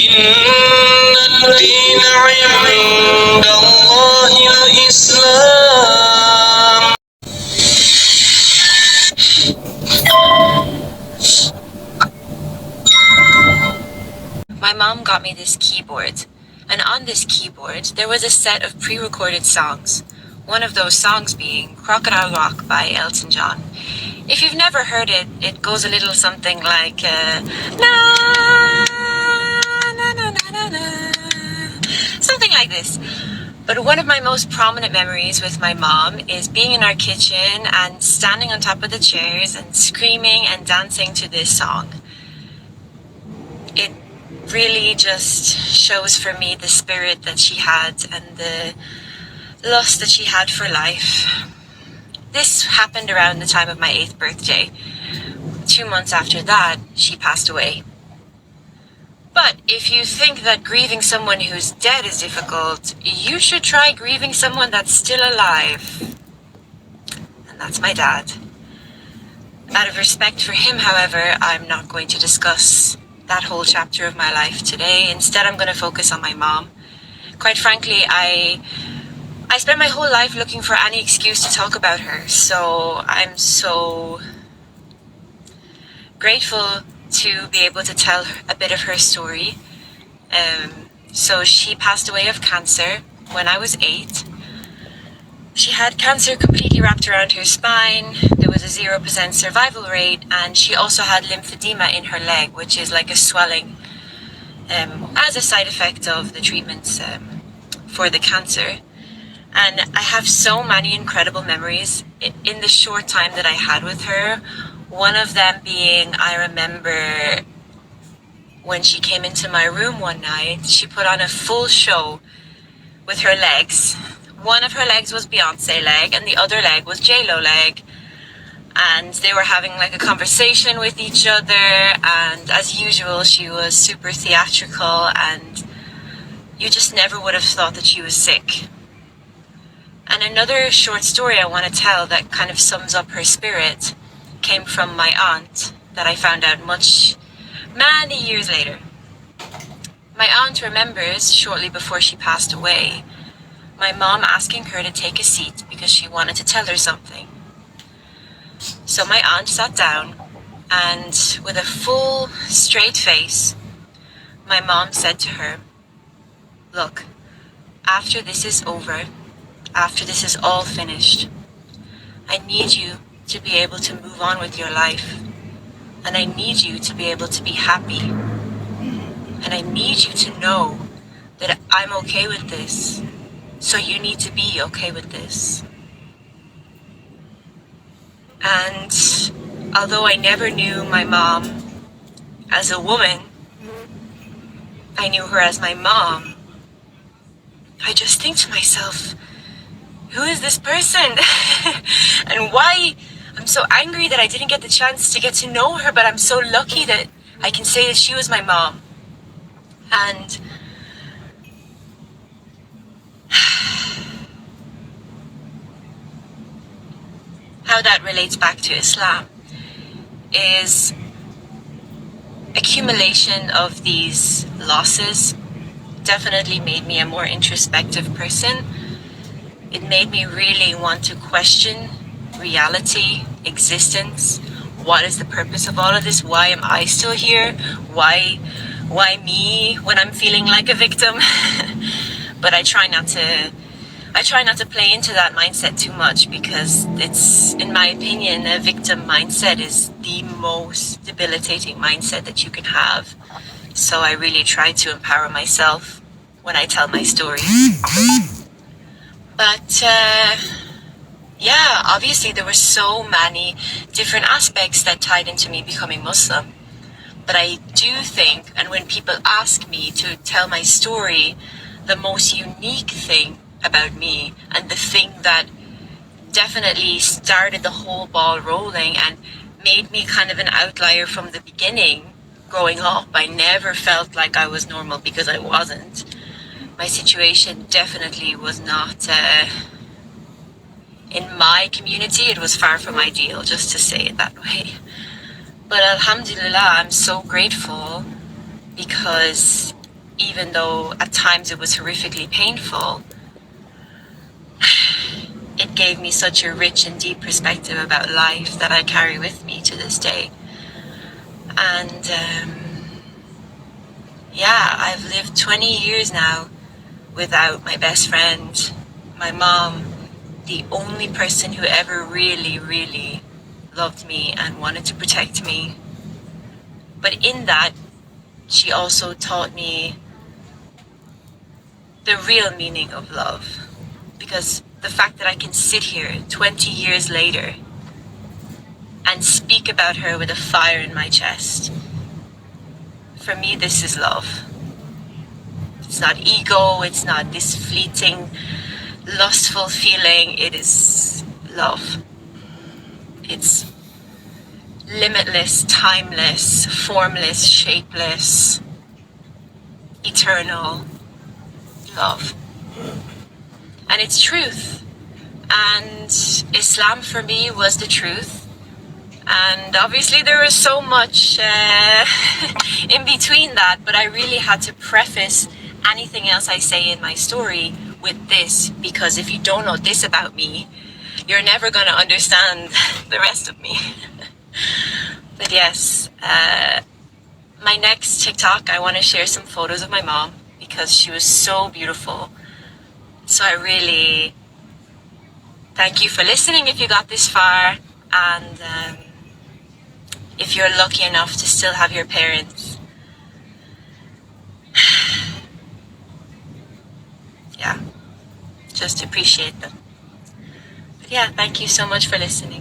إن الدين عند الله الإسلام. My mom got me this keyboard, and on this keyboard there was a set of pre-recorded songs. One of those songs being Crocodile Rock by Elton John. If you've never heard it, it goes a little something like na na na na na na, something like this. But one of my most prominent memories with my mom is being in our kitchen and standing on top of the chairs and screaming and dancing to this song. It really just shows for me the spirit that she had and the lust that she had for life. This happened around the time of my 8th birthday. 2 months after that, she passed away. But if you think that grieving someone who's dead is difficult, you should try grieving someone that's still alive. And that's my dad. Out of respect for him, however, I'm not going to discuss that whole chapter of my life today. Instead, I'm going to focus on my mom. Quite frankly, I spent my whole life looking for any excuse to talk about her. So I'm so grateful to be able to tell a bit of her story. So she passed away of cancer when I was 8. She had cancer completely wrapped around her spine. There was a 0% survival rate, and she also had lymphedema in her leg, which is like a swelling as a side effect of the treatments for the cancer. And I have so many incredible memories in the short time that I had with her. One of them being, I remember when she came into my room one night, she put on a full show with her legs. One of her legs was Beyonce leg and the other leg was J-Lo leg. And they were having like a conversation with each other, and as usual she was super theatrical, and you just never would have thought that she was sick. And another short story I want to tell that kind of sums up her spirit came from my aunt that I found out many years later. My aunt remembers shortly before she passed away, my mom asking her to take a seat because she wanted to tell her something. So my aunt sat down, and with a full, straight face, my mom said to her, "Look, after this is over, after this is all finished, I need you to be able to move on with your life. And I need you to be able to be happy. And I need you to know that I'm okay with this. So you need to be okay with this." And although I never knew my mom as a woman, I knew her as my mom. I just think to myself, who is this person? And why? I'm so angry that I didn't get the chance to get to know her, but I'm so lucky that I can say that she was my mom. And how that relates back to Islam is accumulation of these losses definitely made me a more introspective person. It made me really want to question reality, existence. What is the purpose of all of this? Why am I still here? Why me when I'm feeling like a victim? But I try not to play into that mindset too much, because it's, in my opinion, a victim mindset is the most debilitating mindset that you can have. So I really try to empower myself when I tell my story. But yeah, obviously there were so many different aspects that tied into me becoming Muslim. But I do think, and when people ask me to tell my story, the most unique thing about me, and the thing that definitely started the whole ball rolling and made me kind of an outlier from the beginning, growing up, I never felt like I was normal, because I wasn't. My situation definitely was not, in my community, it was far from ideal, just to say it that way. But alhamdulillah, I'm so grateful, because even though at times it was horrifically painful, it gave me such a rich and deep perspective about life that I carry with me to this day. And yeah, I've lived 20 years now without my best friend, my mom, the only person who ever really, really loved me and wanted to protect me. But in that, she also taught me the real meaning of love. Because the fact that I can sit here 20 years later and speak about her with a fire in my chest, for me, this is love. It's not ego, it's not this fleeting, lustful feeling. It is love. It's limitless, timeless, formless, shapeless, eternal love. And it's truth. And Islam for me was the truth. And obviously there was so much in between that, but I really had to preface anything else I say in my story with this, because if you don't know this about me, you're never going to understand the rest of me. But yes, my next TikTok, I want to share some photos of my mom because she was so beautiful. So I really thank you for listening if you got this far, and if you're lucky enough to still have your parents, yeah, just appreciate them. But yeah, thank you so much for listening.